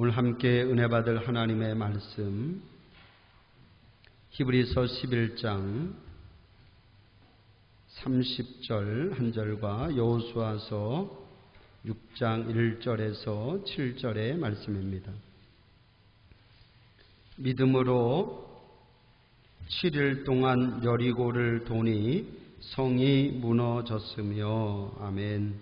오늘 함께 은혜 받을 하나님의 말씀 히브리서 11장 30절 1절과 여호수아서 6장 1절에서 7절의 말씀입니다. 믿음으로 7일 동안 여리고를 도니 성이 무너졌으며. 아멘.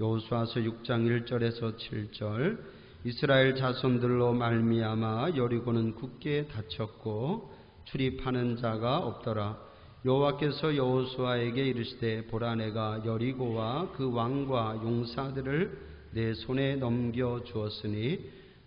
여호수아서 6장 1절에서 7절. 이스라엘 자손들로 말미암아 여리고는 굳게 닫혔고 출입하는 자가 없더라. 여호와께서 여호수아에게 이르시되 보라, 내가 여리고와 그 왕과 용사들을 내 손에 넘겨 주었으니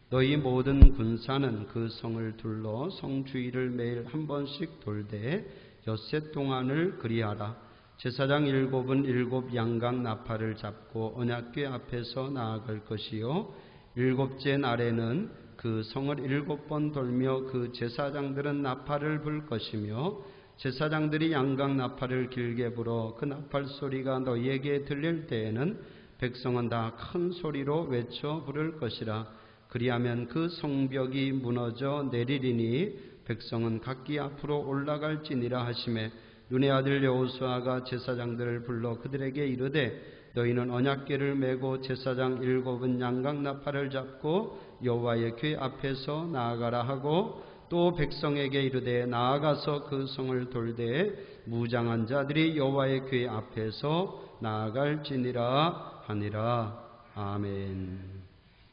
너희 모든 군사는 그 성을 둘러 성 주위를 매일 한 번씩 돌되 엿새 동안을 그리하라. 제사장 7은 7 양각 나팔을 잡고 언약궤 앞에서 나아갈 것이요 7째 날에는 그 성을 7번 돌며 그 제사장들은 나팔을 불 것이며 제사장들이 양각 나팔을 길게 불어 그 나팔 소리가 너희에게 들릴 때에는 백성은 다 큰 소리로 외쳐 부를 것이라. 그리하면 그 성벽이 무너져 내리리니 백성은 각기 앞으로 올라갈지니라 하시매, 눈의 아들 여호수아가 제사장들을 불러 그들에게 이르되 너희는 언약궤를 메고 제사장 7은 양각 나팔을 잡고 여호와의 궤 앞에서 나아가라 하고, 또 백성에게 이르되 나아가서 그 성을 돌되 무장한 자들이 여호와의 궤 앞에서 나아갈지니라 하니라. 아멘.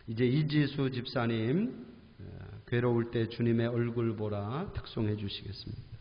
이제 이지수 집사님, 괴로울 때 주님의 얼굴 보라 특송해 주시겠습니다.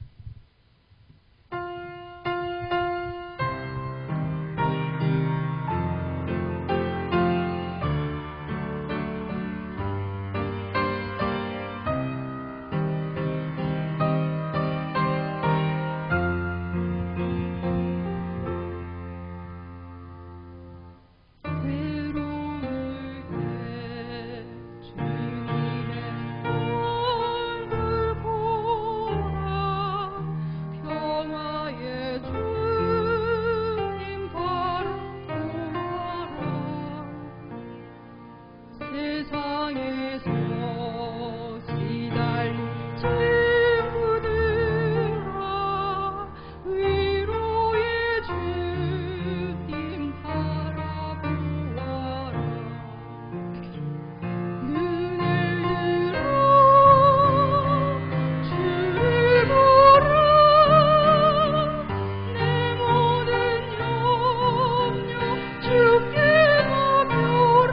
주께 맡겨라.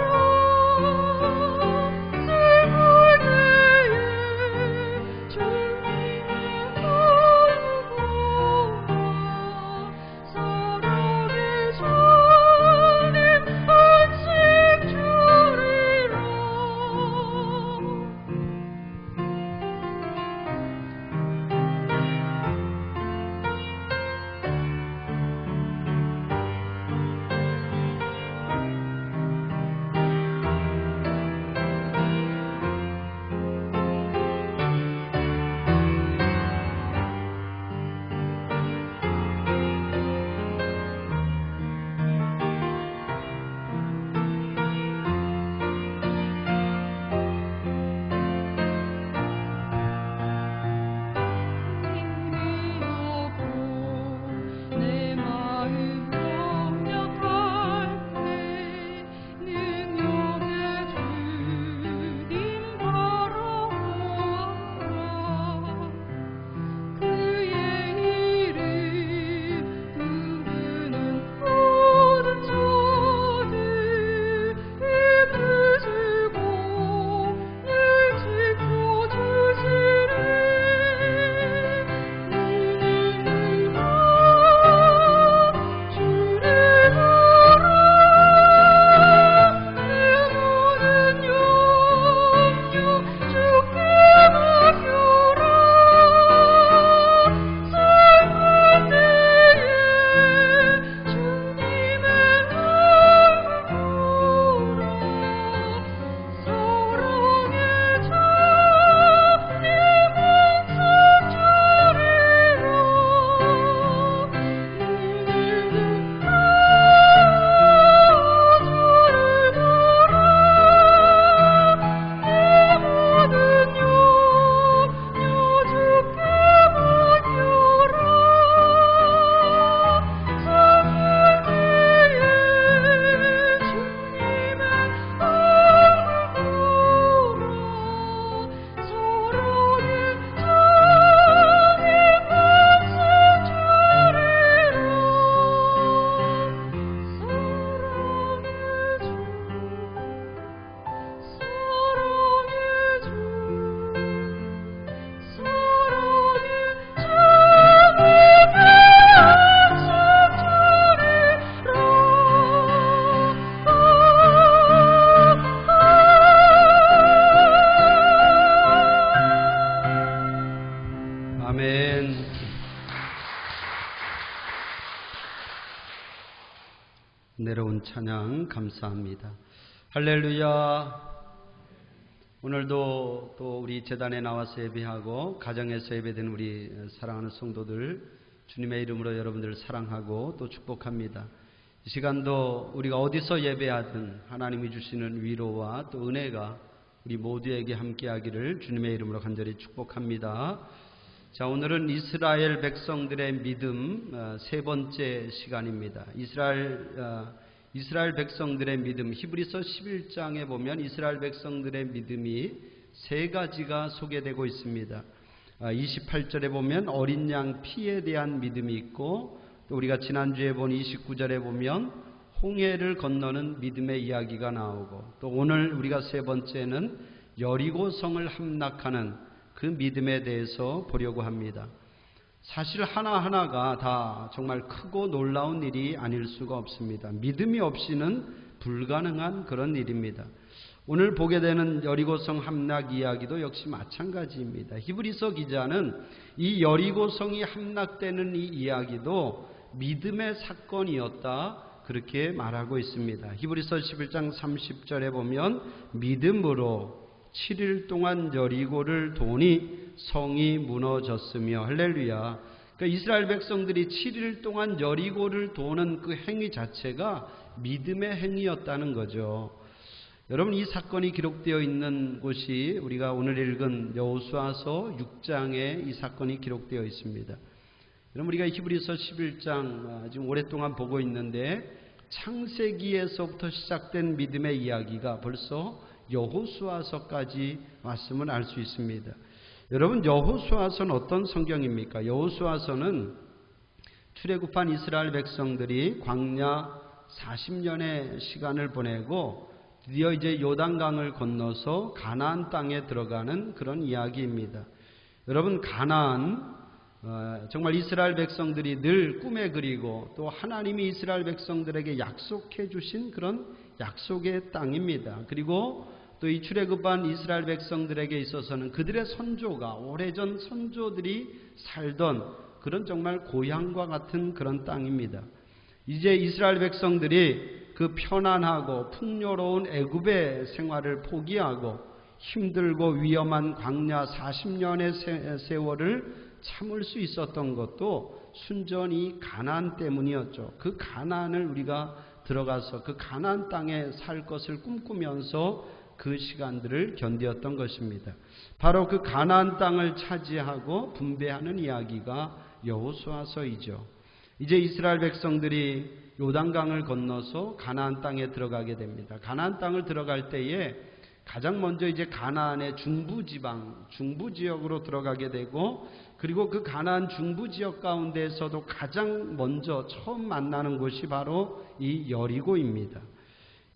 어려운 찬양 감사합니다. 할렐루야. 오늘도 또 우리 제단에 나와서 예배하고 가정에서 예배되는 우리 사랑하는 성도들 주님의 이름으로 여러분들을 사랑하고 또 축복합니다. 이 시간도 우리가 어디서 예배하든 하나님이 주시는 위로와 또 은혜가 우리 모두에게 함께하기를 주님의 이름으로 간절히 축복합니다. 자, 오늘은 이스라엘 백성들의 믿음 세 번째 시간입니다. 이스라엘 백성들의 믿음, 히브리서 11장에 보면 이스라엘 백성들의 믿음이 세 가지가 소개되고 있습니다. 28절에 보면 어린 양 피에 대한 믿음이 있고, 또 우리가 지난주에 본 29절에 보면 홍해를 건너는 믿음의 이야기가 나오고, 또 오늘 우리가 세 번째는 여리고성을 함락하는 그 믿음에 대해서 보려고 합니다. 사실 하나하나가 다 정말 크고 놀라운 일이 아닐 수가 없습니다. 믿음이 없이는 불가능한 그런 일입니다. 오늘 보게 되는 여리고성 함락 이야기도 역시 마찬가지입니다. 히브리서 기자는 이 여리고성이 함락되는 이 이야기도 믿음의 사건이었다, 그렇게 말하고 있습니다. 히브리서 11장 30절에 보면 믿음으로 7일 동안 여리고를 도니 성이 무너졌으며, 할렐루야. 그러니까 이스라엘 백성들이 7일 동안 여리고를 도는 그 행위 자체가 믿음의 행위였다는 거죠. 여러분, 이 사건이 기록되어 있는 곳이 우리가 오늘 읽은 여호수아서 6장에 이 사건이 기록되어 있습니다. 여러분, 우리가 히브리서 11장 지금 오랫동안 보고 있는데 창세기에서부터 시작된 믿음의 이야기가 벌써 여호수아서까지 왔음을 알 수 있습니다. 여러분, 여호수아서는 어떤 성경입니까? 여호수아서는 출애굽한 이스라엘 백성들이 광야 40년의 시간을 보내고 드디어 이제 요단강을 건너서 가나안 땅에 들어가는 그런 이야기입니다. 여러분, 가나안 정말 이스라엘 백성들이 늘 꿈에 그리고 또 하나님이 이스라엘 백성들에게 약속해 주신 그런 약속의 땅입니다. 그리고 또 이 출애굽한 이스라엘 백성들에게 있어서는 그들의 선조가 오래전 선조들이 살던 그런 정말 고향과 같은 그런 땅입니다. 이제 이스라엘 백성들이 그 편안하고 풍요로운 애굽의 생활을 포기하고 힘들고 위험한 광야 40년의 세월을 참을 수 있었던 것도 순전히 가나안 때문이었죠. 그 가나안을 우리가 들어가서 그 가나안 땅에 살 것을 꿈꾸면서 그 시간들을 견디었던 것입니다. 바로 그 가나안 땅을 차지하고 분배하는 이야기가 여호수아서이죠. 이제 이스라엘 백성들이 요단강을 건너서 가나안 땅에 들어가게 됩니다. 가나안 땅을 들어갈 때에 가장 먼저 이제 가나안의 중부지방, 중부지역으로 들어가게 되고, 그리고 그 가나안 중부지역 가운데에서도 가장 먼저 처음 만나는 곳이 바로 이 여리고입니다.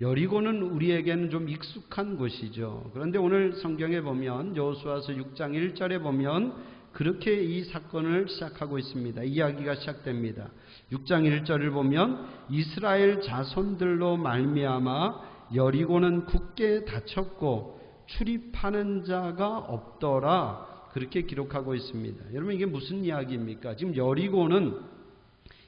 여리고는 우리에게는 좀 익숙한 곳이죠. 그런데 오늘 성경에 보면 여호수아서 6장 1절에 보면 그렇게 이 사건을 시작하고 있습니다. 이야기가 시작됩니다. 6장 1절을 보면 이스라엘 자손들로 말미암아 여리고는 굳게 닫혔고 출입하는 자가 없더라, 그렇게 기록하고 있습니다. 여러분, 이게 무슨 이야기입니까? 지금 여리고는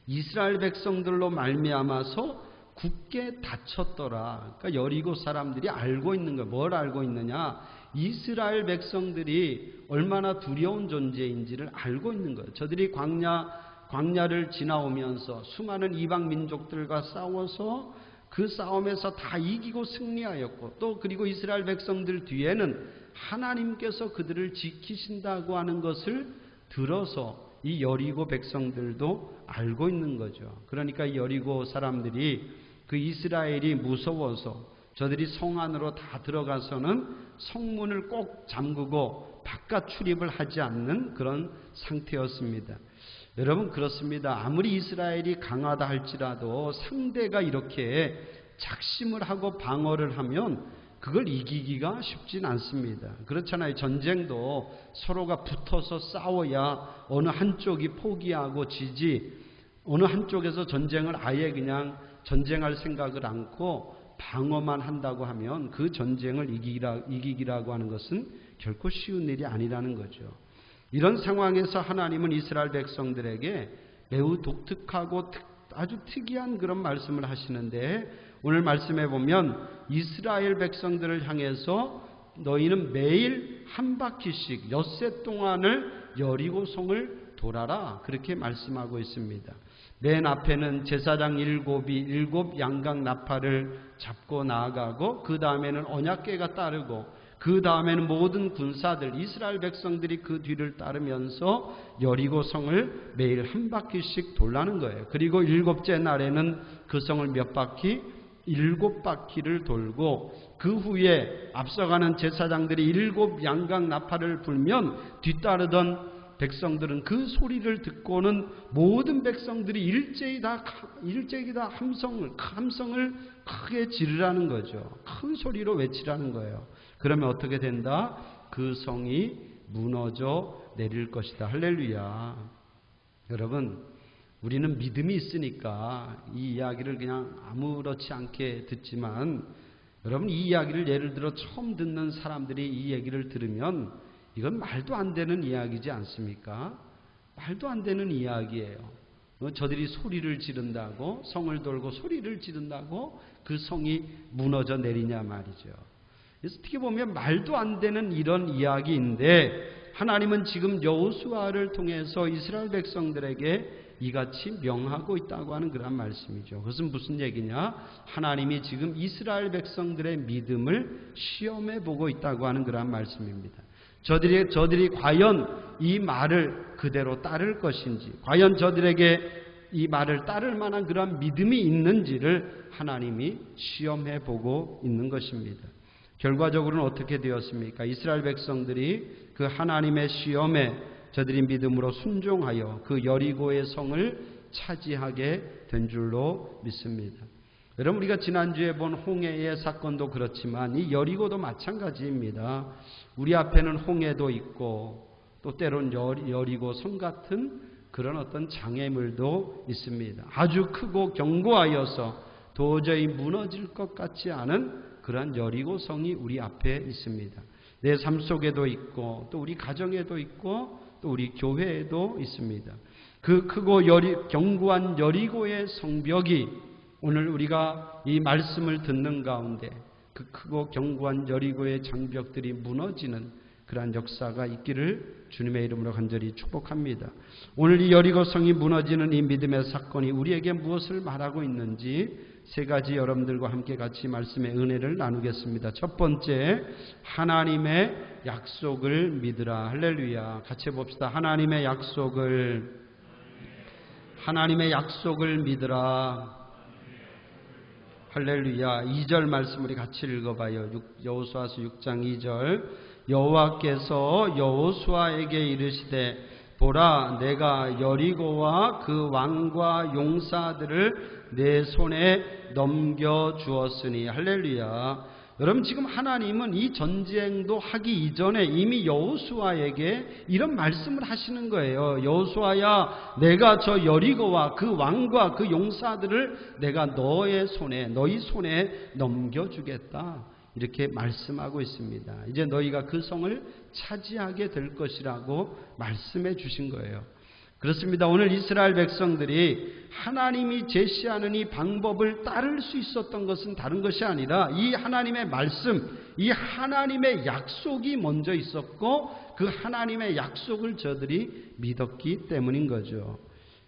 이스라엘 백성들로 말미암아서 굳게 닫혔더라. 그러니까 여리고 사람들이 알고 있는 거예요. 뭘 알고 있느냐? 이스라엘 백성들이 얼마나 두려운 존재인지를 알고 있는 거예요. 저들이 광야를 지나오면서 수많은 이방 민족들과 싸워서 그 싸움에서 다 이기고 승리하였고, 또 그리고 이스라엘 백성들 뒤에는 하나님께서 그들을 지키신다고 하는 것을 들어서 이 여리고 백성들도 알고 있는 거죠. 그러니까 여리고 사람들이 그 이스라엘이 무서워서 저들이 성 안으로 다 들어가서는 성문을 꼭 잠그고 바깥 출입을 하지 않는 그런 상태였습니다. 여러분, 그렇습니다. 아무리 이스라엘이 강하다 할지라도 상대가 이렇게 작심을 하고 방어를 하면 그걸 이기기가 쉽진 않습니다. 그렇잖아요. 전쟁도 서로가 붙어서 싸워야 어느 한쪽이 포기하고 지지, 어느 한쪽에서 전쟁을 아예 그냥 전쟁할 생각을 않고 방어만 한다고 하면 그 전쟁을 이기기라고 하는 것은 결코 쉬운 일이 아니라는 거죠. 이런 상황에서 하나님은 이스라엘 백성들에게 매우 독특하고 아주 특이한 그런 말씀을 하시는데, 오늘 말씀해 보면 이스라엘 백성들을 향해서 너희는 매일 한 바퀴씩 엿새 동안을 여리고성을 돌아라, 그렇게 말씀하고 있습니다. 맨 앞에는 제사장 일곱 양각 나팔을 잡고 나아가고, 그 다음에는 언약궤가 따르고, 그 다음에는 모든 군사들 이스라엘 백성들이 그 뒤를 따르면서 여리고성을 매일 한 바퀴씩 돌라는 거예요. 그리고 일곱째 날에는 그 성을 몇 바퀴? 7바퀴를 돌고, 그 후에 앞서가는 제사장들이 7 양각 나팔을 불면 뒤따르던 백성들은 그 소리를 듣고는 모든 백성들이 일제히 다 함성을 크게 지르라는 거죠. 큰 소리로 외치라는 거예요. 그러면 어떻게 된다? 그 성이 무너져 내릴 것이다. 할렐루야. 여러분, 우리는 믿음이 있으니까 이 이야기를 그냥 아무렇지 않게 듣지만, 여러분, 이 이야기를 예를 들어 처음 듣는 사람들이 이 얘기를 들으면 이건 말도 안 되는 이야기지 않습니까? 말도 안 되는 이야기예요. 저들이 소리를 지른다고, 성을 돌고 소리를 지른다고 그 성이 무너져 내리냐 말이죠. 그래서 어떻게 보면 말도 안 되는 이런 이야기인데, 하나님은 지금 여호수아를 통해서 이스라엘 백성들에게 이같이 명하고 있다고 하는 그런 말씀이죠. 그것은 무슨 얘기냐? 하나님이 지금 이스라엘 백성들의 믿음을 시험해 보고 있다고 하는 그런 말씀입니다. 저들이 과연 이 말을 그대로 따를 것인지, 과연 저들에게 이 말을 따를 만한 그런 믿음이 있는지를 하나님이 시험해 보고 있는 것입니다. 결과적으로는 어떻게 되었습니까? 이스라엘 백성들이 그 하나님의 시험에 저들이 믿음으로 순종하여 그 여리고의 성을 차지하게 된 줄로 믿습니다. 여러분, 우리가 지난주에 본 홍해의 사건도 그렇지만 이 여리고도 마찬가지입니다. 우리 앞에는 홍해도 있고 또 때론 여리고 성 같은 그런 어떤 장애물도 있습니다. 아주 크고 견고하여서 도저히 무너질 것 같지 않은 그러한 여리고 성이 우리 앞에 있습니다. 내 삶 속에도 있고 또 우리 가정에도 있고 또 우리 교회에도 있습니다. 그 크고 견고한 여리고의 성벽이 오늘 우리가 이 말씀을 듣는 가운데 그 크고 견고한 여리고의 장벽들이 무너지는 그러한 역사가 있기를 주님의 이름으로 간절히 축복합니다. 오늘 이 여리고 성이 무너지는 이 믿음의 사건이 우리에게 무엇을 말하고 있는지 세 가지 여러분들과 함께 같이 말씀의 은혜를 나누겠습니다. 첫 번째, 하나님의 약속을 믿으라. 할렐루야. 같이 봅시다. 하나님의 약속을 믿으라. 할렐루야. 2절 말씀 우리 같이 읽어봐요. 여호수아서 6장 2절. 여호와께서 여호수아에게 이르시되 보라, 내가 여리고와 그 왕과 용사들을 내 손에 넘겨주었으니. 할렐루야. 여러분, 지금 하나님은 이 전쟁도 하기 이전에 이미 여호수아에게 이런 말씀을 하시는 거예요. 여호수아야, 내가 저 여리고와 그 왕과 그 용사들을 내가 너희 손에 넘겨주겠다. 이렇게 말씀하고 있습니다. 이제 너희가 그 성을 차지하게 될 것이라고 말씀해 주신 거예요. 그렇습니다. 오늘 이스라엘 백성들이 하나님이 제시하는 이 방법을 따를 수 있었던 것은 다른 것이 아니라 이 하나님의 말씀, 이 하나님의 약속이 먼저 있었고 그 하나님의 약속을 저들이 믿었기 때문인 거죠.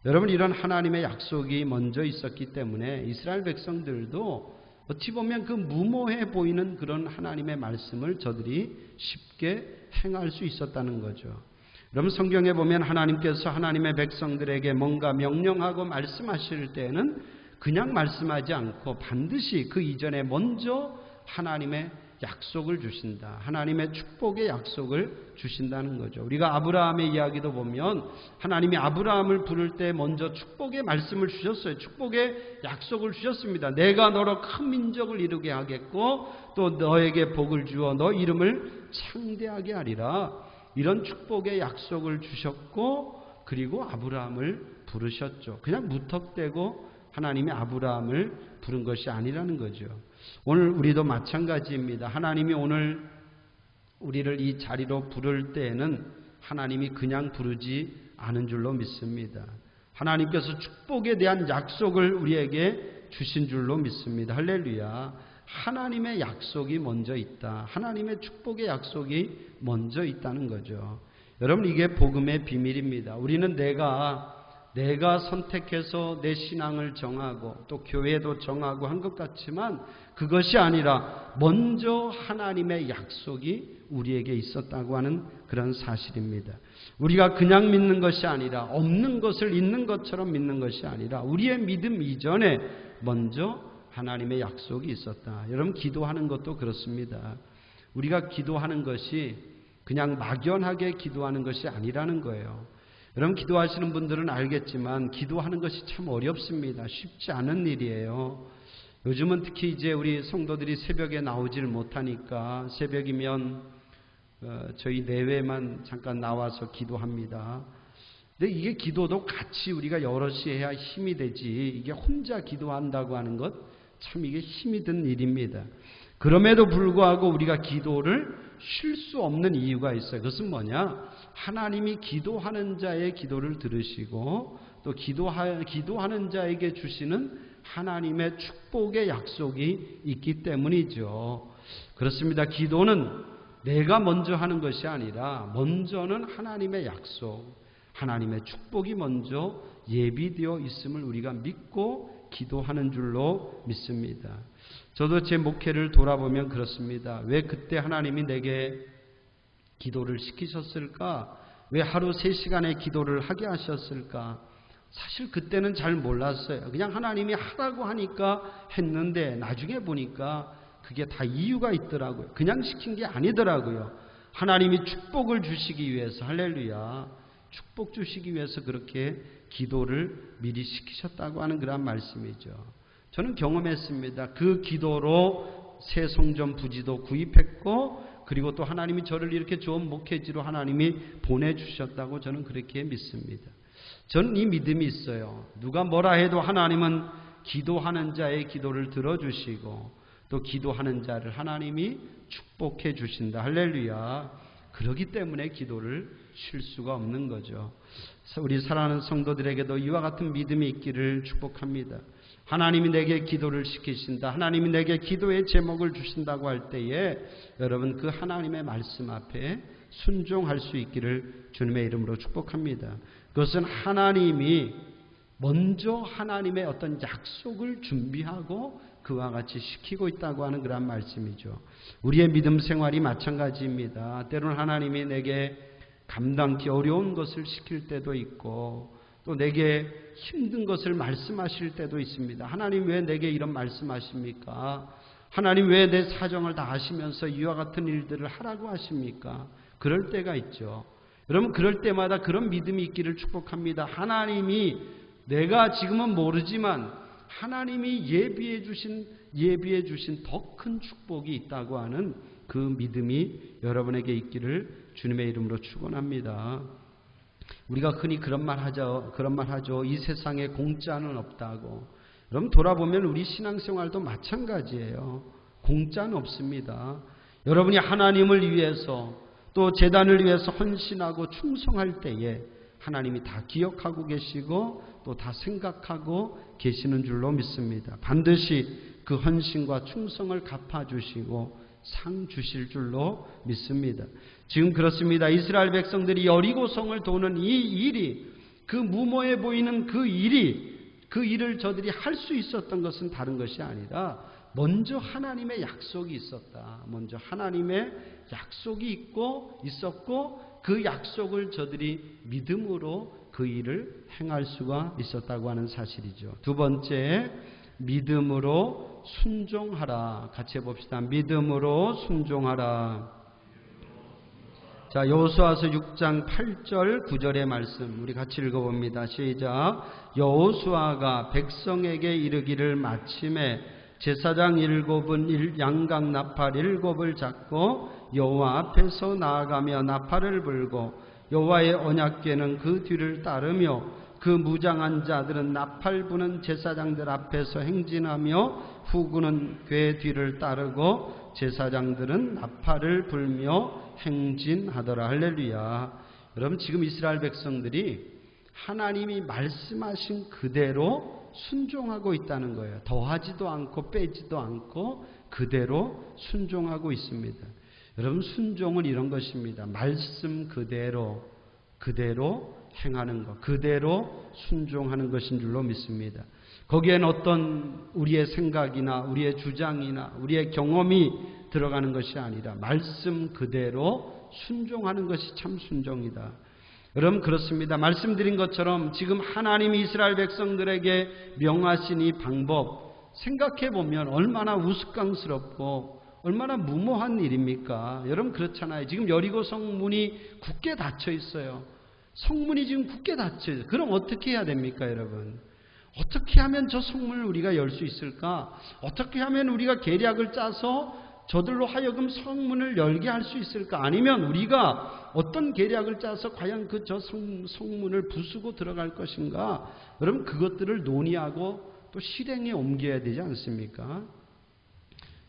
여러분, 이런 하나님의 약속이 먼저 있었기 때문에 이스라엘 백성들도 어찌 보면 그 무모해 보이는 그런 하나님의 말씀을 저들이 쉽게 행할 수 있었다는 거죠. 여러분, 성경에 보면 하나님께서 하나님의 백성들에게 뭔가 명령하고 말씀하실 때는 그냥 말씀하지 않고 반드시 그 이전에 먼저 하나님의 약속을 주신다. 하나님의 축복의 약속을 주신다는 거죠. 우리가 아브라함의 이야기도 보면 하나님이 아브라함을 부를 때 먼저 축복의 말씀을 주셨어요. 축복의 약속을 주셨습니다. 내가 너로 큰 민족을 이루게 하겠고 또 너에게 복을 주어 너 이름을 창대하게 하리라. 이런 축복의 약속을 주셨고 그리고 아브라함을 부르셨죠. 그냥 무턱대고 하나님이 아브라함을 부른 것이 아니라는 거죠. 오늘 우리도 마찬가지입니다. 하나님이 오늘 우리를 이 자리로 부를 때에는 하나님이 그냥 부르지 않은 줄로 믿습니다. 하나님께서 축복에 대한 약속을 우리에게 주신 줄로 믿습니다. 할렐루야. 하나님의 약속이 먼저 있다. 하나님의 축복의 약속이 먼저 있다는 거죠. 여러분, 이게 복음의 비밀입니다. 우리는 내가 선택해서 내 신앙을 정하고 또 교회도 정하고 한 것 같지만 그것이 아니라 먼저 하나님의 약속이 우리에게 있었다고 하는 그런 사실입니다. 우리가 그냥 믿는 것이 아니라 없는 것을 있는 것처럼 믿는 것이 아니라 우리의 믿음 이전에 먼저 하나님의 약속이 있었다. 여러분, 기도하는 것도 그렇습니다. 우리가 기도하는 것이 그냥 막연하게 기도하는 것이 아니라는 거예요. 여러분, 기도하시는 분들은 알겠지만 기도하는 것이 참 어렵습니다. 쉽지 않은 일이에요. 요즘은 특히 이제 우리 성도들이 새벽에 나오질 못하니까 새벽이면 저희 내외만 잠깐 나와서 기도합니다. 근데 이게 기도도 같이 우리가 여럿이 해야 힘이 되지, 이게 혼자 기도한다고 하는 것 참 이게 힘이 든 일입니다. 그럼에도 불구하고 우리가 기도를 쉴 수 없는 이유가 있어요. 그것은 뭐냐? 하나님이 기도하는 자의 기도를 들으시고 또 기도하는 자에게 주시는 하나님의 축복의 약속이 있기 때문이죠. 그렇습니다. 기도는 내가 먼저 하는 것이 아니라 먼저는 하나님의 약속, 하나님의 축복이 먼저 예비되어 있음을 우리가 믿고 기도하는 줄로 믿습니다. 저도 제 목회를 돌아보면 그렇습니다. 왜 그때 하나님이 내게 기도를 시키셨을까? 왜 하루 3시간의 기도를 하게 하셨을까? 사실 그때는 잘 몰랐어요. 그냥 하나님이 하라고 하니까 했는데 나중에 보니까 그게 다 이유가 있더라고요. 그냥 시킨 게 아니더라고요. 하나님이 축복을 주시기 위해서, 할렐루야, 축복 주시기 위해서 그렇게 기도를 미리 시키셨다고 하는 그런 말씀이죠. 저는 경험했습니다. 그 기도로 새 성전 부지도 구입했고, 그리고 또 하나님이 저를 이렇게 좋은 목회지로 하나님이 보내주셨다고 저는 그렇게 믿습니다. 저는 이 믿음이 있어요. 누가 뭐라 해도 하나님은 기도하는 자의 기도를 들어주시고 또 기도하는 자를 하나님이 축복해 주신다. 할렐루야. 그렇기 때문에 기도를 쉴 수가 없는 거죠. 우리 사랑하는 성도들에게도 이와 같은 믿음이 있기를 축복합니다. 하나님이 내게 기도를 시키신다, 하나님이 내게 기도의 제목을 주신다고 할 때에 여러분 그 하나님의 말씀 앞에 순종할 수 있기를 주님의 이름으로 축복합니다. 그것은 하나님이 먼저 하나님의 어떤 약속을 준비하고 그와 같이 시키고 있다고 하는 그런 말씀이죠. 우리의 믿음 생활이 마찬가지입니다. 때로는 하나님이 내게 감당기 어려운 것을 시킬 때도 있고 또 내게 힘든 것을 말씀하실 때도 있습니다. 하나님 왜 내게 이런 말씀하십니까? 하나님 왜 내 사정을 다 아시면서 이와 같은 일들을 하라고 하십니까? 그럴 때가 있죠. 여러분, 그럴 때마다 그런 믿음이 있기를 축복합니다. 하나님이 내가 지금은 모르지만 하나님이 예비해 주신 더 큰 축복이 있다고 하는 그 믿음이 여러분에게 있기를 주님의 이름으로 축원합니다. 우리가 흔히 그런 말 하죠. 이 세상에 공짜는 없다고. 여러분, 돌아보면 우리 신앙생활도 마찬가지예요. 공짜는 없습니다. 여러분이 하나님을 위해서 또 제단을 위해서 헌신하고 충성할 때에 하나님이 다 기억하고 계시고 또 다 생각하고 계시는 줄로 믿습니다. 반드시 그 헌신과 충성을 갚아주시고 상 주실 줄로 믿습니다. 지금 그렇습니다. 이스라엘 백성들이 여리고성을 도는 이 일이, 그 무모해 보이는 그 일을 저들이 할 수 있었던 것은 다른 것이 아니라 먼저 하나님의 약속이 있었다. 먼저 하나님의 약속이 있었고 그 약속을 저들이 믿음으로 그 일을 행할 수가 있었다고 하는 사실이죠. 두 번째, 믿음으로 순종하라. 같이 해봅시다. 믿음으로 순종하라. 자, 여호수아서 6장 8절 9절의 말씀 우리 같이 읽어봅니다. 시작. 여호수아가 백성에게 이르기를 마침에 제사장 7은 양각 나팔 7을 잡고 여호와 앞에서 나아가며 나팔을 불고 여호와의 언약궤는 그 뒤를 따르며 그 무장한 자들은 나팔 부는 제사장들 앞에서 행진하며 후군은 궤 뒤를 따르고 제사장들은 나팔을 불며 행진하더라. 할렐루야. 여러분, 지금 이스라엘 백성들이 하나님이 말씀하신 그대로 순종하고 있다는 거예요. 더하지도 않고 빼지도 않고 그대로 순종하고 있습니다. 여러분, 순종은 이런 것입니다. 말씀 그대로 행하는 것, 그대로 순종하는 것인 줄로 믿습니다. 거기엔 어떤 우리의 생각이나 우리의 주장이나 우리의 경험이 들어가는 것이 아니라 말씀 그대로 순종하는 것이 참 순종이다. 여러분, 그렇습니다. 말씀드린 것처럼 지금 하나님이 이스라엘 백성들에게 명하신 이 방법 생각해 보면 얼마나 우스꽝스럽고 얼마나 무모한 일입니까? 여러분, 그렇잖아요. 지금 여리고 성문이 굳게 닫혀 있어요. 성문이 지금 굳게 닫혀 있어요. 그럼 어떻게 해야 됩니까, 여러분? 어떻게 하면 저 성문을 우리가 열 수 있을까? 어떻게 하면 우리가 계략을 짜서 저들로 하여금 성문을 열게 할 수 있을까? 아니면 우리가 어떤 계략을 짜서 과연 그 저 성문을 부수고 들어갈 것인가? 여러분, 그것들을 논의하고 또 실행에 옮겨야 되지 않습니까?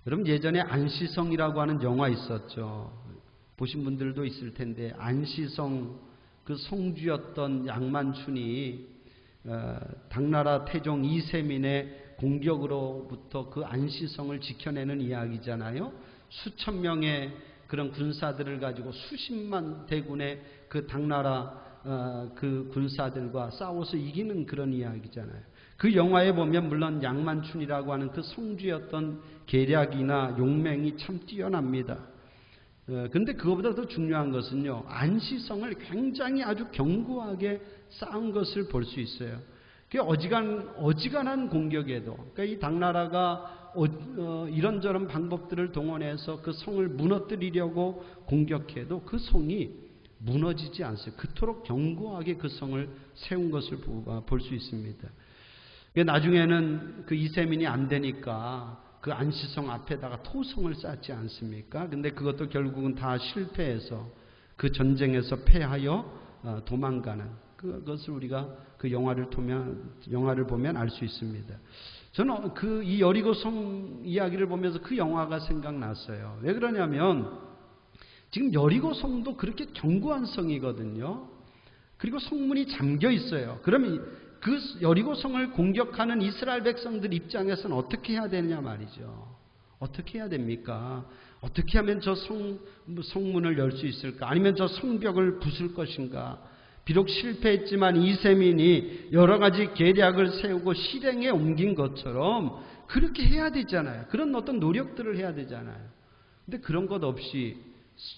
여러분, 예전에 안시성이라고 하는 영화 있었죠. 보신 분들도 있을 텐데, 안시성 그 성주였던 양만춘이 당나라 태종 이세민의 공격으로부터 그 안시성을 지켜내는 이야기잖아요. 수천 명의 그런 군사들을 가지고 수십만 대군의 그 당나라 그 군사들과 싸워서 이기는 그런 이야기잖아요. 그 영화에 보면 물론 양만춘이라고 하는 그 성주였던 계략이나 용맹이 참 뛰어납니다. 근데 그것보다 더 중요한 것은요, 안시성을 굉장히 아주 견고하게 쌓은 것을 볼 수 있어요. 그 어지간한 공격에도, 그러니까 이 당나라가 이런저런 방법들을 동원해서 그 성을 무너뜨리려고 공격해도 그 성이 무너지지 않습니다. 그토록 견고하게 그 성을 세운 것을 볼 수 있습니다. 나중에는 그 이세민이 안 되니까 그 안시성 앞에다가 토성을 쌓지 않습니까? 근데 그것도 결국은 다 실패해서 그 전쟁에서 패하여 도망가는 그것을 우리가 그 영화를 보면 알 수 있습니다. 저는 이 여리고성 이야기를 보면서 그 영화가 생각났어요. 왜 그러냐면 지금 여리고성도 그렇게 견고한 성이거든요. 그리고 성문이 잠겨 있어요. 그러면 그 여리고성을 공격하는 이스라엘 백성들 입장에서는 어떻게 해야 되느냐 말이죠. 어떻게 해야 됩니까? 어떻게 하면 저 성문을 열 수 있을까? 아니면 저 성벽을 부술 것인가? 비록 실패했지만 이세민이 여러 가지 계략을 세우고 실행에 옮긴 것처럼 그렇게 해야 되잖아요. 그런 어떤 노력들을 해야 되잖아요. 근데 그런 것 없이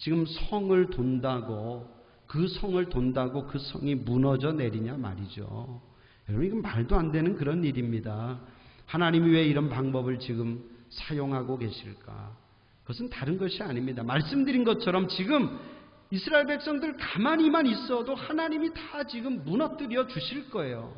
지금 성을 돈다고 그 성이 무너져 내리냐 말이죠. 여러분, 이건 말도 안 되는 그런 일입니다. 하나님이 왜 이런 방법을 지금 사용하고 계실까? 그것은 다른 것이 아닙니다. 말씀드린 것처럼 지금 이스라엘 백성들 가만히만 있어도 하나님이 다 지금 무너뜨려 주실 거예요.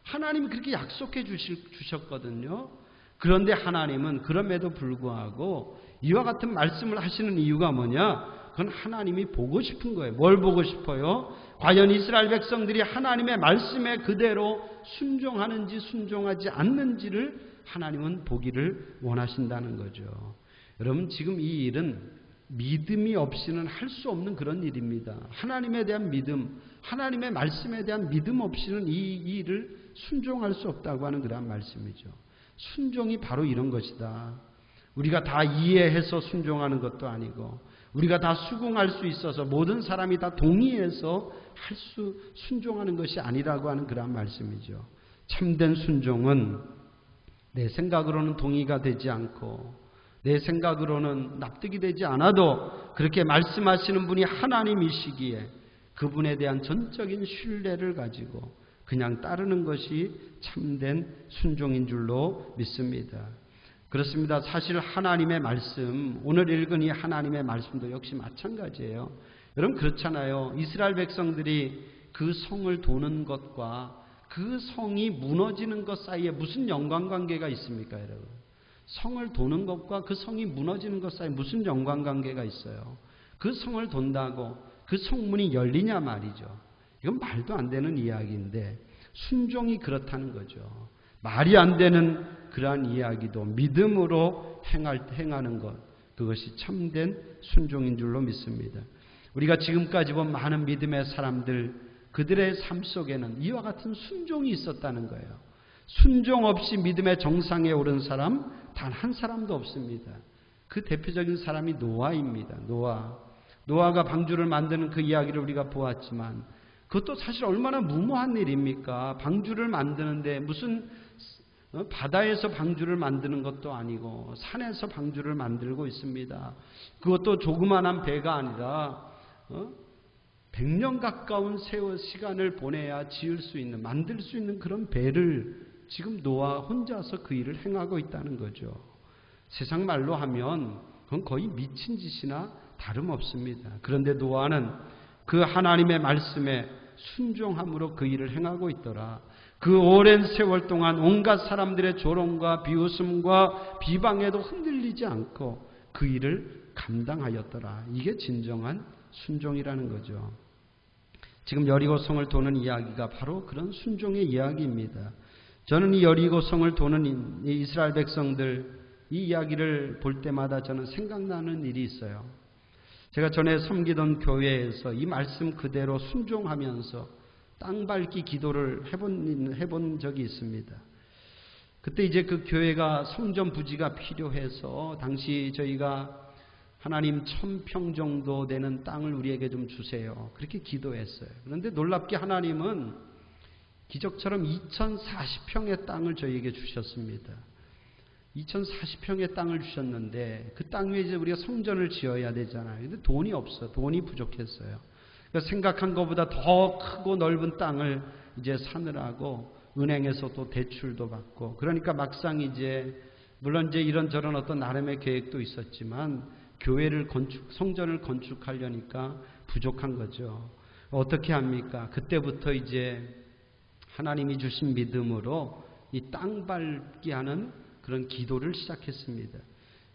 하나님이 그렇게 약속해 주셨거든요. 그런데 하나님은 그럼에도 불구하고 이와 같은 말씀을 하시는 이유가 뭐냐? 그건 하나님이 보고 싶은 거예요. 뭘 보고 싶어요? 과연 이스라엘 백성들이 하나님의 말씀에 그대로 순종하는지 순종하지 않는지를 하나님은 보기를 원하신다는 거죠. 여러분, 지금 이 일은 믿음이 없이는 할 수 없는 그런 일입니다. 하나님에 대한 믿음, 하나님의 말씀에 대한 믿음 없이는 이 일을 순종할 수 없다고 하는 그런 말씀이죠. 순종이 바로 이런 것이다. 우리가 다 이해해서 순종하는 것도 아니고 우리가 다 수긍할 수 있어서 모든 사람이 다 동의해서 순종하는 것이 아니라고 하는 그런 말씀이죠. 참된 순종은 내 생각으로는 동의가 되지 않고 내 생각으로는 납득이 되지 않아도 그렇게 말씀하시는 분이 하나님이시기에 그분에 대한 전적인 신뢰를 가지고 그냥 따르는 것이 참된 순종인 줄로 믿습니다. 그렇습니다. 사실 하나님의 말씀, 오늘 읽은 이 하나님의 말씀도 역시 마찬가지예요. 여러분, 그렇잖아요. 이스라엘 백성들이 그 성을 도는 것과 그 성이 무너지는 것 사이에 무슨 연관관계가 있습니까, 여러분? 성을 도는 것과 그 성이 무너지는 것 사이에 무슨 연관관계가 있어요? 그 성을 돈다고 그 성문이 열리냐 말이죠. 이건 말도 안 되는 이야기인데 순종이 그렇다는 거죠. 말이 안 되는 그러한 이야기도 믿음으로 행하는 것, 그것이 참된 순종인 줄로 믿습니다. 우리가 지금까지 본 많은 믿음의 사람들, 그들의 삶 속에는 이와 같은 순종이 있었다는 거예요. 순종 없이 믿음의 정상에 오른 사람 단 한 사람도 없습니다. 그 대표적인 사람이 노아입니다. 노아가 방주를 만드는 그 이야기를 우리가 보았지만 그것도 사실 얼마나 무모한 일입니까? 방주를 만드는데 무슨 바다에서 방주를 만드는 것도 아니고 산에서 방주를 만들고 있습니다. 그것도 조그만한 배가 아니라 100년 가까운 세월 시간을 보내야 지을 수 있는, 만들 수 있는 그런 배를 지금 노아 혼자서 그 일을 행하고 있다는 거죠. 세상 말로 하면 그건 거의 미친 짓이나 다름없습니다. 그런데 노아는 그 하나님의 말씀에 순종함으로 그 일을 행하고 있더라. 그 오랜 세월 동안 온갖 사람들의 조롱과 비웃음과 비방에도 흔들리지 않고 그 일을 감당하였더라. 이게 진정한 순종이라는 거죠. 지금 여리고성을 도는 이야기가 바로 그런 순종의 이야기입니다. 저는 이 여리고성을 도는 이 이스라엘 백성들 이 이야기를 볼 때마다 저는 생각나는 일이 있어요. 제가 전에 섬기던 교회에서 이 말씀 그대로 순종하면서 땅밟기 기도를 해본 적이 있습니다. 그때 이제 그 교회가 성전 부지가 필요해서 당시 저희가 하나님 1000평 정도 되는 땅을 우리에게 좀 주세요. 그렇게 기도했어요. 그런데 놀랍게 하나님은 기적처럼 2040평의 땅을 저희에게 주셨습니다. 2040평의 땅을 주셨는데 그 땅 위에 이제 우리가 성전을 지어야 되잖아요. 근데 돈이 없어. 돈이 부족했어요. 그러니까 생각한 것보다 더 크고 넓은 땅을 이제 사느라고 은행에서 또 대출도 받고 그러니까 막상 이제 물론 이제 이런저런 어떤 나름의 계획도 있었지만 교회를 성전을 건축하려니까 부족한 거죠. 어떻게 합니까? 그때부터 이제 하나님이 주신 믿음으로 이 땅 밟기 하는 그런 기도를 시작했습니다.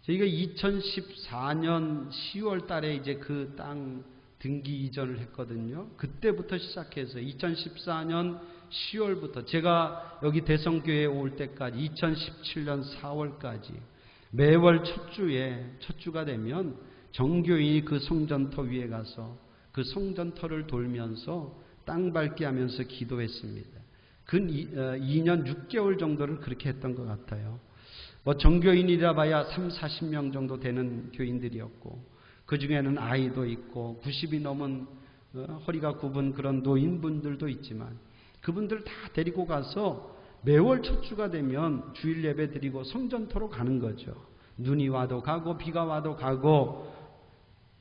저희가 2014년 10월 달에 이제 그 땅 등기 이전을 했거든요. 그때부터 시작해서 2014년 10월부터 제가 여기 대성교회에 올 때까지 2017년 4월까지 매월 첫 주가 되면 정교인이 그 성전터 위에 가서 그 성전터를 돌면서 땅 밟기 하면서 기도했습니다. 그 2년 6개월 정도를 그렇게 했던 것 같아요. 뭐 정교인이라 봐야 30-40명 정도 되는 교인들이었고 그 중에는 아이도 있고 90이 넘은 허리가 굽은 그런 노인분들도 있지만 그분들 다 데리고 가서 매월 첫 주가 되면 주일 예배 드리고 성전터로 가는 거죠. 눈이 와도 가고 비가 와도 가고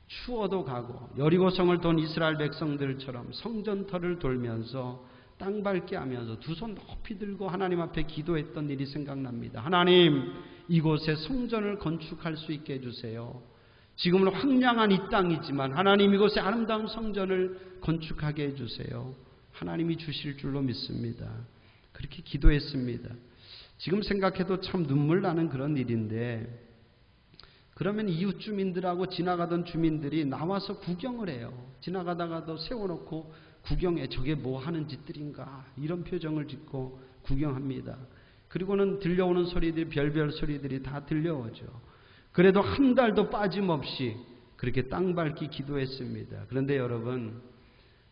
추워도 가고 여리고성을 돈 이스라엘 백성들처럼 성전터를 돌면서 땅 밟게 하면서 두 손 높이 들고 하나님 앞에 기도했던 일이 생각납니다. 하나님, 이곳에 성전을 건축할 수 있게 해주세요. 지금은 황량한 이 땅이지만 하나님 이곳에 아름다운 성전을 건축하게 해주세요. 하나님이 주실 줄로 믿습니다. 그렇게 기도했습니다. 지금 생각해도 참 눈물 나는 그런 일인데 그러면 이웃 주민들하고 지나가던 주민들이 나와서 구경을 해요. 지나가다가도 세워놓고 구경해. 저게 뭐 하는 짓들인가 이런 표정을 짓고 구경합니다. 그리고는 들려오는 소리들이 별별 소리들이 다 들려오죠. 그래도 한 달도 빠짐없이 그렇게 땅 밟기 기도했습니다. 그런데 여러분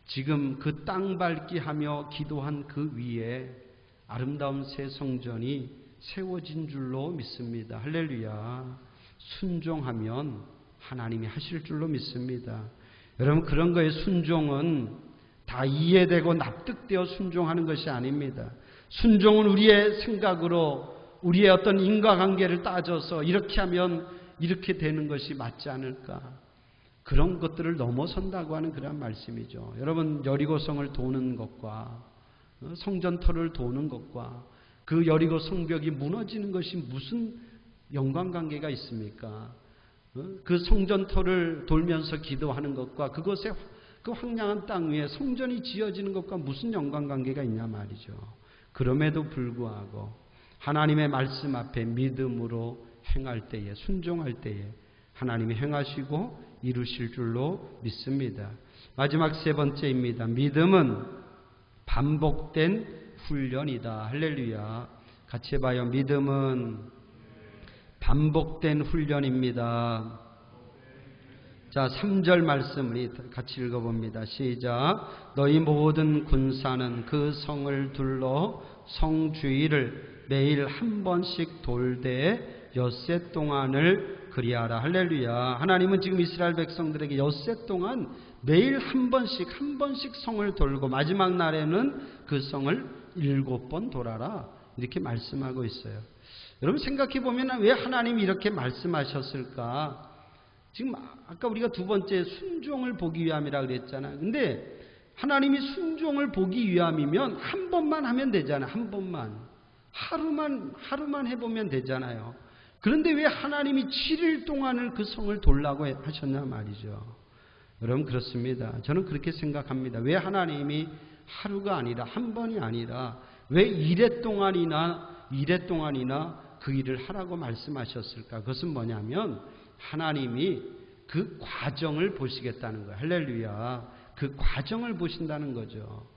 지금 그 땅 밟기 하며 기도한 그 위에 아름다운 새 성전이 세워진 줄로 믿습니다. 할렐루야. 순종하면 하나님이 하실 줄로 믿습니다. 여러분 그런 거에 순종은 다 이해되고 납득되어 순종하는 것이 아닙니다. 순종은 우리의 생각으로 우리의 어떤 인과관계를 따져서 이렇게 하면 이렇게 되는 것이 맞지 않을까. 그런 것들을 넘어선다고 하는 그런 말씀이죠. 여러분 여리고성을 도는 것과 성전터를 도는 것과 그 여리고 성벽이 무너지는 것이 무슨 연관관계가 있습니까? 그 성전터를 돌면서 기도하는 것과 그것에 그 황량한 땅 위에 성전이 지어지는 것과 무슨 연관관계가 있냐 말이죠. 그럼에도 불구하고 하나님의 말씀 앞에 믿음으로 행할 때에 순종할 때에 하나님이 행하시고 이루실 줄로 믿습니다. 마지막 세 번째입니다. 믿음은 반복된 훈련이다. 할렐루야. 같이 해봐요. 믿음은 반복된 훈련입니다. 자, 3절 말씀을 같이 읽어봅니다. 시작. 너희 모든 군사는 그 성을 둘러 성주일을 매일 한 번씩 돌되 엿새 동안을 그리하라. 할렐루야. 하나님은 지금 이스라엘 백성들에게 엿새 동안 매일 한 번씩 성을 돌고 마지막 날에는 그 성을 7번 돌아라. 이렇게 말씀하고 있어요. 여러분 생각해 보면 왜 하나님이 이렇게 말씀하셨을까? 지금 아까 우리가 두 번째 순종을 보기 위함이라 그랬잖아요. 근데 하나님이 순종을 보기 위함이면 한 번만 하면 되잖아요. 한 번만. 하루만 해보면 되잖아요. 그런데 왜 하나님이 7일 동안을 그 성을 돌라고 하셨냐 말이죠. 여러분 그렇습니다. 저는 그렇게 생각합니다. 왜 하나님이 하루가 아니라 한 번이 아니라 왜 이래 동안이나 그 일을 하라고 말씀하셨을까? 그것은 뭐냐면 하나님이 그 과정을 보시겠다는 거예요. 할렐루야. 그 과정을 보신다는 거죠.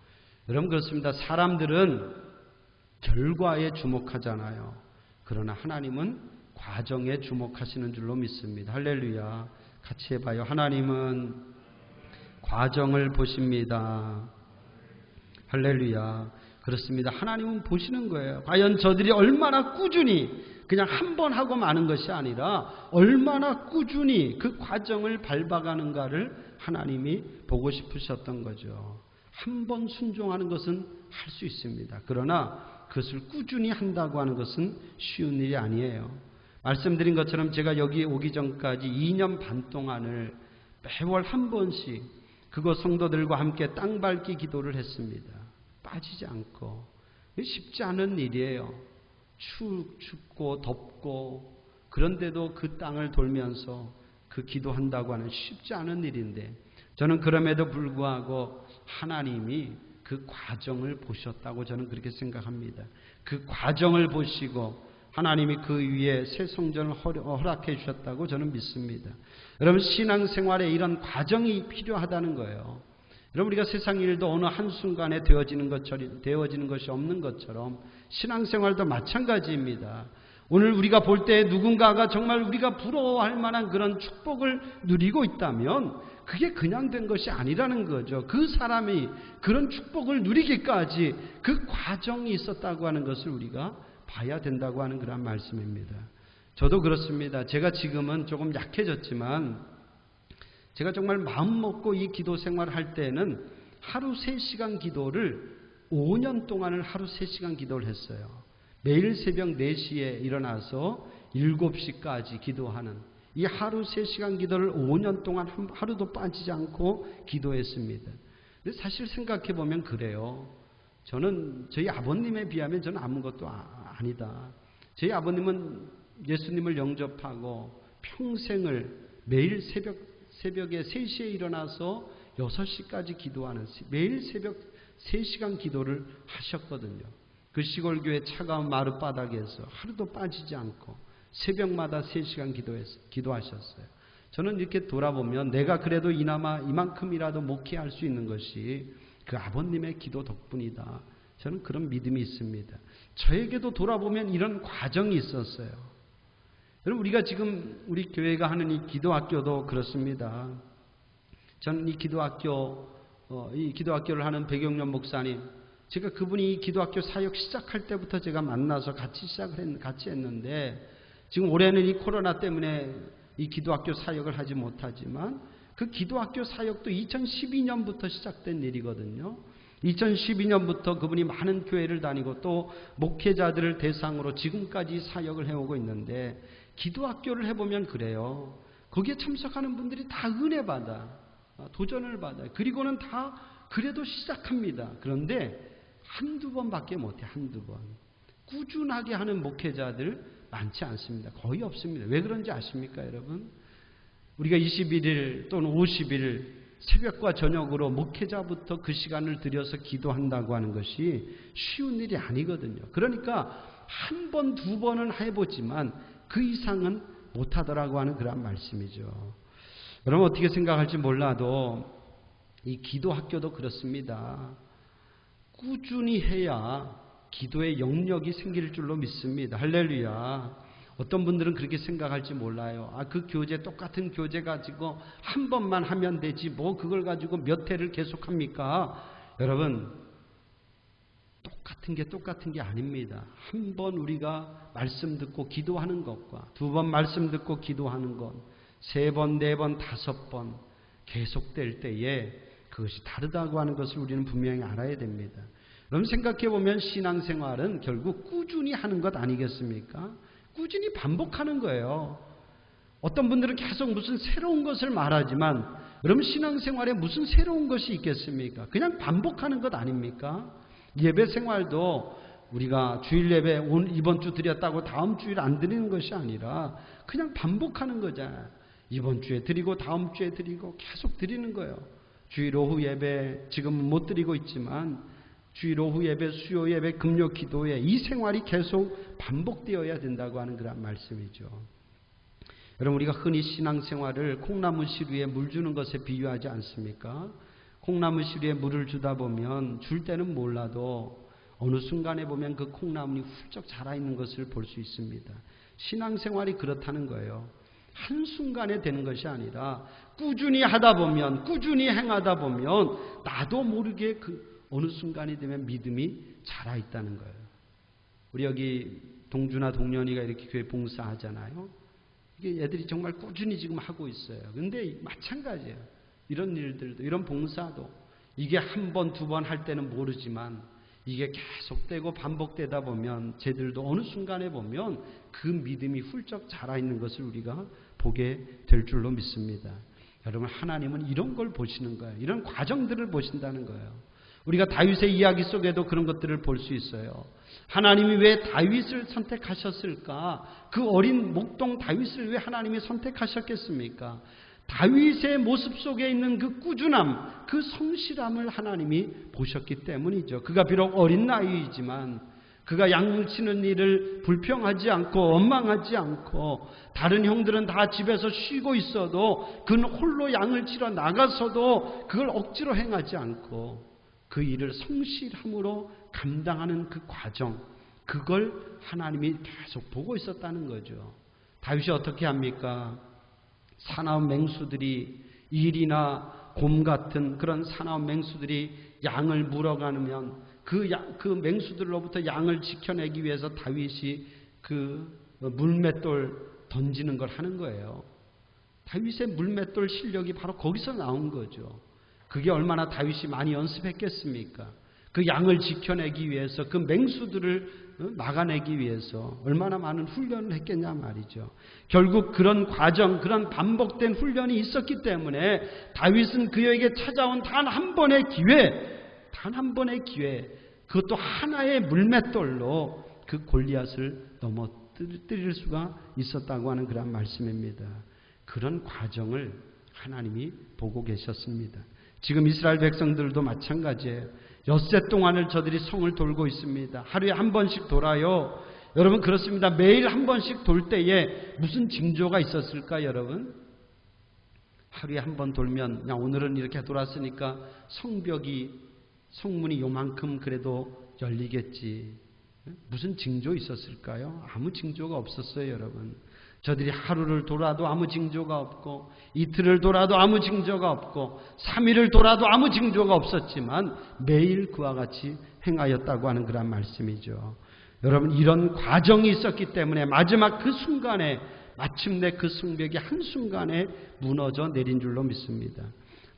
여러분 그렇습니다. 사람들은 결과에 주목하잖아요. 그러나 하나님은 과정에 주목하시는 줄로 믿습니다. 할렐루야. 같이 해봐요. 하나님은 과정을 보십니다. 할렐루야. 그렇습니다. 하나님은 보시는 거예요. 과연 저들이 얼마나 꾸준히 그냥 한 번 하고 마는 것이 아니라 얼마나 꾸준히 그 과정을 밟아가는가를 하나님이 보고 싶으셨던 거죠. 한 번 순종하는 것은 할 수 있습니다. 그러나 그것을 꾸준히 한다고 하는 것은 쉬운 일이 아니에요. 말씀드린 것처럼 제가 여기 오기 전까지 2년 반 동안을 매월 한 번씩 그곳 성도들과 함께 땅 밟기 기도를 했습니다. 빠지지 않고. 쉽지 않은 일이에요. 춥고 덥고 그런데도 그 땅을 돌면서 그 기도한다고 하는 쉽지 않은 일인데 저는 그럼에도 불구하고 하나님이 그 과정을 보셨다고 저는 그렇게 생각합니다. 그 과정을 보시고 하나님이 그 위에 새 성전을 허락해 주셨다고 저는 믿습니다. 여러분 신앙생활에 이런 과정이 필요하다는 거예요. 여러분 우리가 세상 일도 어느 한순간에 되어지는 것이 없는 것처럼 신앙생활도 마찬가지입니다. 오늘 우리가 볼 때 누군가가 정말 우리가 부러워할 만한 그런 축복을 누리고 있다면 그게 그냥 된 것이 아니라는 거죠. 그 사람이 그런 축복을 누리기까지 그 과정이 있었다고 하는 것을 우리가 봐야 된다고 하는 그런 말씀입니다. 저도 그렇습니다. 제가 지금은 조금 약해졌지만 제가 정말 마음 먹고 이 기도 생활을 할 때는 하루 3시간 기도를 5년 동안을 하루 3시간 기도를 했어요. 매일 새벽 4시에 일어나서 7시까지 기도하는 이 하루 3시간 기도를 5년 동안 하루도 빠지지 않고 기도했습니다. 근데 사실 생각해 보면 그래요. 저는 저희 아버님에 비하면 저는 아무것도 아니다. 저희 아버님은 예수님을 영접하고 평생을 매일 새벽에 3시에 일어나서 6시까지 기도하는 매일 새벽 3시간 기도를 하셨거든요. 그 시골교회 차가운 마룻바닥에서 하루도 빠지지 않고 새벽마다 3시간 기도하셨어요. 저는 이렇게 돌아보면 내가 그래도 이나마 이만큼이라도 목회할 수 있는 것이 그 아버님의 기도 덕분이다. 저는 그런 믿음이 있습니다. 저에게도 돌아보면 이런 과정이 있었어요. 여러분 우리가 지금 우리 교회가 하는 이 기도학교도 그렇습니다. 저는 이 기도학교를 하는 백용년 목사님, 제가 그분이 이 기도학교 사역 시작할 때부터 제가 만나서 같이 했는데 지금 올해는 이 코로나 때문에 이 기도학교 사역을 하지 못하지만 그 기도학교 사역도 2012년부터 시작된 일이거든요. 2012년부터 그분이 많은 교회를 다니고 또 목회자들을 대상으로 지금까지 사역을 해오고 있는데 기도학교를 해보면 그래요. 거기에 참석하는 분들이 다 은혜 받아, 도전을 받아요. 그리고는 다 그래도 시작합니다. 그런데 한두 번밖에 못해. 한두 번. 꾸준하게 하는 목회자들 많지 않습니다. 거의 없습니다. 왜 그런지 아십니까 여러분? 우리가 21일 또는 50일 새벽과 저녁으로 목회자부터 그 시간을 들여서 기도한다고 하는 것이 쉬운 일이 아니거든요. 그러니까 한 번, 두 번은 해보지만 그 이상은 못하더라고 하는 그런 말씀이죠. 여러분 어떻게 생각할지 몰라도 이 기도학교도 그렇습니다. 꾸준히 해야 기도의 영역이 생길 줄로 믿습니다. 할렐루야. 어떤 분들은 그렇게 생각할지 몰라요. 그 교재 똑같은 교재 가지고 한 번만 하면 되지 뭐 그걸 가지고 몇 회를 계속합니까? 여러분 똑같은 게 아닙니다. 한 번 우리가 말씀 듣고 기도하는 것과 두 번 말씀 듣고 기도하는 것, 세 번, 네 번, 다섯 번 계속될 때에 그것이 다르다고 하는 것을 우리는 분명히 알아야 됩니다. 여러분 생각해 보면 신앙생활은 결국 꾸준히 하는 것 아니겠습니까? 꾸준히 반복하는 거예요. 어떤 분들은 계속 무슨 새로운 것을 말하지만 여러분 신앙생활에 무슨 새로운 것이 있겠습니까? 그냥 반복하는 것 아닙니까? 예배 생활도 우리가 주일 예배 이번 주 드렸다고 다음 주일 안 드리는 것이 아니라 그냥 반복하는 거잖아요. 이번 주에 드리고 다음 주에 드리고 계속 드리는 거예요. 주일 오후 예배 지금은 못 드리고 있지만 주일 오후 예배, 수요 예배, 금요 기도회 이 생활이 계속 반복되어야 된다고 하는 그런 말씀이죠. 여러분 우리가 흔히 신앙생활을 콩나물 시루에 물 주는 것에 비유하지 않습니까? 콩나물 시루에 물을 주다 보면 줄 때는 몰라도 어느 순간에 보면 그 콩나물이 훌쩍 자라있는 것을 볼 수 있습니다. 신앙생활이 그렇다는 거예요. 한순간에 되는 것이 아니라 꾸준히 하다 보면 꾸준히 행하다 보면 나도 모르게 그 어느 순간이 되면 믿음이 자라있다는 거예요. 우리 여기 동주나 동년이가 이렇게 교회 봉사하잖아요. 이게 애들이 정말 꾸준히 지금 하고 있어요. 근데 마찬가지예요. 이런 일들도 이런 봉사도 이게 한 번, 두 번 할 때는 모르지만 이게 계속되고 반복되다 보면 쟤들도 어느 순간에 보면 그 믿음이 훌쩍 자라있는 것을 우리가 보게 될 줄로 믿습니다. 여러분 하나님은 이런 걸 보시는 거예요. 이런 과정들을 보신다는 거예요. 우리가 다윗의 이야기 속에도 그런 것들을 볼 수 있어요. 하나님이 왜 다윗을 선택하셨을까? 그 어린 목동 다윗을 왜 하나님이 선택하셨겠습니까? 다윗의 모습 속에 있는 그 꾸준함, 그 성실함을 하나님이 보셨기 때문이죠. 그가 비록 어린 나이이지만 그가 양을 치는 일을 불평하지 않고 원망하지 않고 다른 형들은 다 집에서 쉬고 있어도 그는 홀로 양을 치러 나가서도 그걸 억지로 행하지 않고 그 일을 성실함으로 감당하는 그 과정, 그걸 하나님이 계속 보고 있었다는 거죠. 다윗이 어떻게 합니까? 사나운 맹수들이 일이나 곰 같은 그런 사나운 맹수들이 양을 물어가면 그 맹수들로부터 양을 지켜내기 위해서 다윗이 그 물맷돌 던지는 걸 하는 거예요. 다윗의 물맷돌 실력이 바로 거기서 나온 거죠. 그게 얼마나 다윗이 많이 연습했겠습니까? 그 양을 지켜내기 위해서 그 맹수들을 막아내기 위해서 얼마나 많은 훈련을 했겠냐 말이죠. 결국 그런 과정, 그런 반복된 훈련이 있었기 때문에 다윗은 그에게 찾아온 단 한 번의 기회, 그것도 하나의 물맷돌로 그 골리앗을 넘어뜨릴 수가 있었다고 하는 그런 말씀입니다. 그런 과정을 하나님이 보고 계셨습니다. 지금 이스라엘 백성들도 마찬가지예요. 엿새 동안을 저들이 성을 돌고 있습니다. 하루에 한 번씩 돌아요. 여러분 그렇습니다. 매일 한 번씩 돌 때에 무슨 징조가 있었을까 여러분? 하루에 한 번 돌면 야 오늘은 이렇게 돌았으니까 성문이 요만큼 그래도 열리겠지. 무슨 징조 있었을까요? 아무 징조가 없었어요 여러분. 저들이 하루를 돌아도 아무 징조가 없고 이틀을 돌아도 아무 징조가 없고 3일을 돌아도 아무 징조가 없었지만 매일 그와 같이 행하였다고 하는 그런 말씀이죠. 여러분 이런 과정이 있었기 때문에 마지막 그 순간에 마침내 그 성벽이 한순간에 무너져 내린 줄로 믿습니다.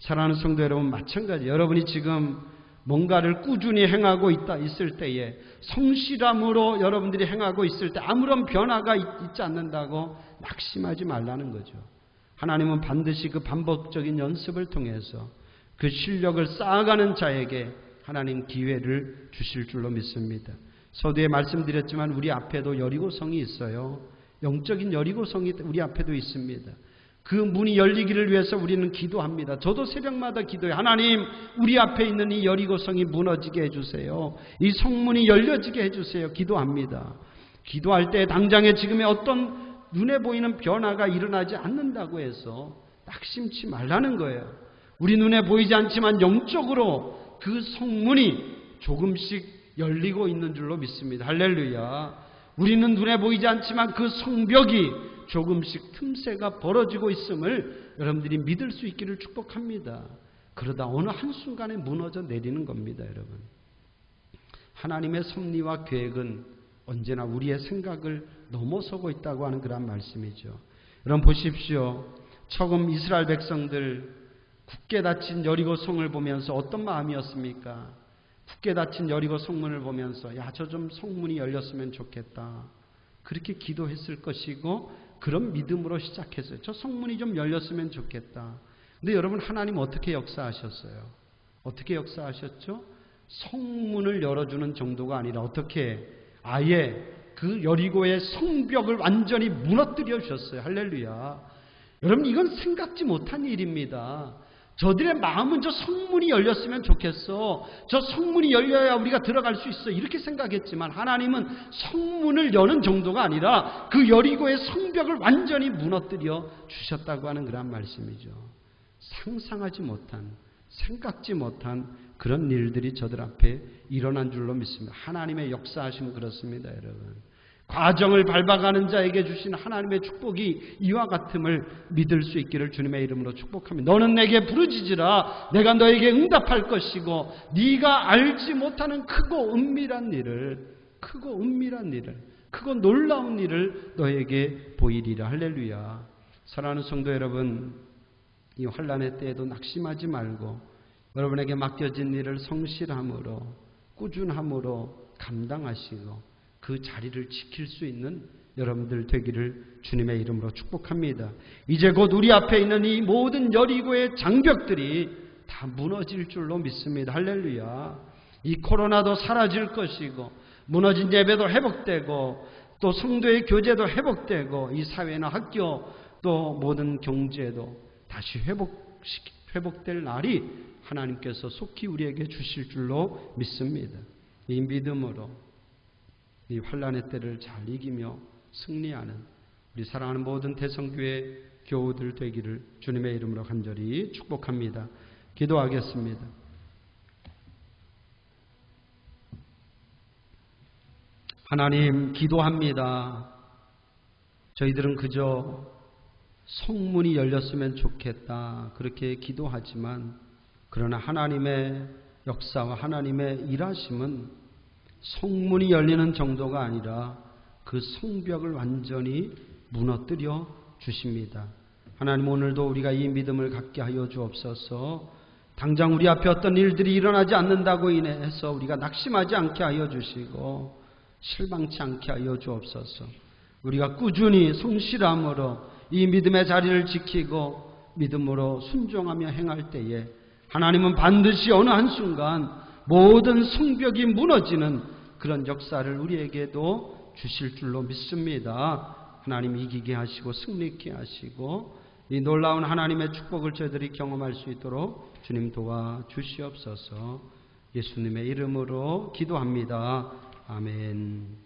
사랑하는 성도 여러분 마찬가지 여러분이 지금 뭔가를 꾸준히 행하고 있을 때에 성실함으로 여러분들이 행하고 있을 때 아무런 변화가 있지 않는다고 낙심하지 말라는 거죠. 하나님은 반드시 그 반복적인 연습을 통해서 그 실력을 쌓아가는 자에게 하나님 기회를 주실 줄로 믿습니다. 서두에 말씀드렸지만 우리 앞에도 여리고성이 있어요. 영적인 여리고성이 우리 앞에도 있습니다. 그 문이 열리기를 위해서 우리는 기도합니다. 저도 새벽마다 기도해요. 하나님 우리 앞에 있는 이 여리고성이 무너지게 해주세요. 이 성문이 열려지게 해주세요. 기도합니다. 기도할 때 당장에 지금의 어떤 눈에 보이는 변화가 일어나지 않는다고 해서 낙심치 말라는 거예요. 우리 눈에 보이지 않지만 영적으로 그 성문이 조금씩 열리고 있는 줄로 믿습니다. 할렐루야. 우리는 눈에 보이지 않지만 그 성벽이 조금씩 틈새가 벌어지고 있음을 여러분들이 믿을 수 있기를 축복합니다. 그러다 어느 한순간에 무너져 내리는 겁니다. 여러분 하나님의 섭리와 계획은 언제나 우리의 생각을 넘어서고 있다고 하는 그런 말씀이죠. 여러분 보십시오. 처음 이스라엘 백성들 굳게 닫힌 여리고 성을 보면서 어떤 마음이었습니까? 굳게 닫힌 여리고 성문을 보면서 저 좀 성문이 열렸으면 좋겠다. 그렇게 기도했을 것이고 그런 믿음으로 시작했어요. 저 성문이 좀 열렸으면 좋겠다. 근데 여러분 하나님 어떻게 역사하셨어요? 어떻게 역사하셨죠? 성문을 열어주는 정도가 아니라 어떻게 아예 그 여리고의 성벽을 완전히 무너뜨려 주셨어요. 할렐루야. 여러분 이건 생각지 못한 일입니다. 저들의 마음은 저 성문이 열렸으면 좋겠어. 저 성문이 열려야 우리가 들어갈 수 있어. 이렇게 생각했지만 하나님은 성문을 여는 정도가 아니라 그 여리고의 성벽을 완전히 무너뜨려 주셨다고 하는 그런 말씀이죠. 상상하지 못한, 생각지 못한 그런 일들이 저들 앞에 일어난 줄로 믿습니다. 하나님의 역사하심은 그렇습니다, 여러분. 과정을 밟아가는 자에게 주신 하나님의 축복이 이와 같음을 믿을 수 있기를 주님의 이름으로 축복합니다. 너는 내게 부르짖으라. 내가 너에게 응답할 것이고 네가 알지 못하는 크고 은밀한 일을, 크고 놀라운 일을 너에게 보이리라. 할렐루야. 사랑하는 성도 여러분, 이 환난의 때에도 낙심하지 말고 여러분에게 맡겨진 일을 성실함으로 꾸준함으로 감당하시고 그 자리를 지킬 수 있는 여러분들 되기를 주님의 이름으로 축복합니다. 이제 곧 우리 앞에 있는 이 모든 여리고의 장벽들이 다 무너질 줄로 믿습니다. 할렐루야. 이 코로나도 사라질 것이고 무너진 예배도 회복되고 또 성도의 교제도 회복되고 이 사회나 학교 또 모든 경제도 다시 회복될 날이 하나님께서 속히 우리에게 주실 줄로 믿습니다. 이 믿음으로 이 환난의 때를 잘 이기며 승리하는 우리 사랑하는 모든 대성교회 교우들 되기를 주님의 이름으로 간절히 축복합니다. 기도하겠습니다. 하나님, 기도합니다. 저희들은 그저 성문이 열렸으면 좋겠다 그렇게 기도하지만 그러나 하나님의 역사와 하나님의 일하심은 성문이 열리는 정도가 아니라 그 성벽을 완전히 무너뜨려 주십니다. 하나님, 오늘도 우리가 이 믿음을 갖게 하여 주옵소서. 당장 우리 앞에 어떤 일들이 일어나지 않는다고 인해서 우리가 낙심하지 않게 하여 주시고 실망치 않게 하여 주옵소서. 우리가 꾸준히 성실함으로 이 믿음의 자리를 지키고 믿음으로 순종하며 행할 때에 하나님은 반드시 어느 한순간 모든 성벽이 무너지는 그런 역사를 우리에게도 주실 줄로 믿습니다. 하나님 이기게 하시고 승리케 하시고 이 놀라운 하나님의 축복을 저희들이 경험할 수 있도록 주님 도와주시옵소서. 예수님의 이름으로 기도합니다. 아멘.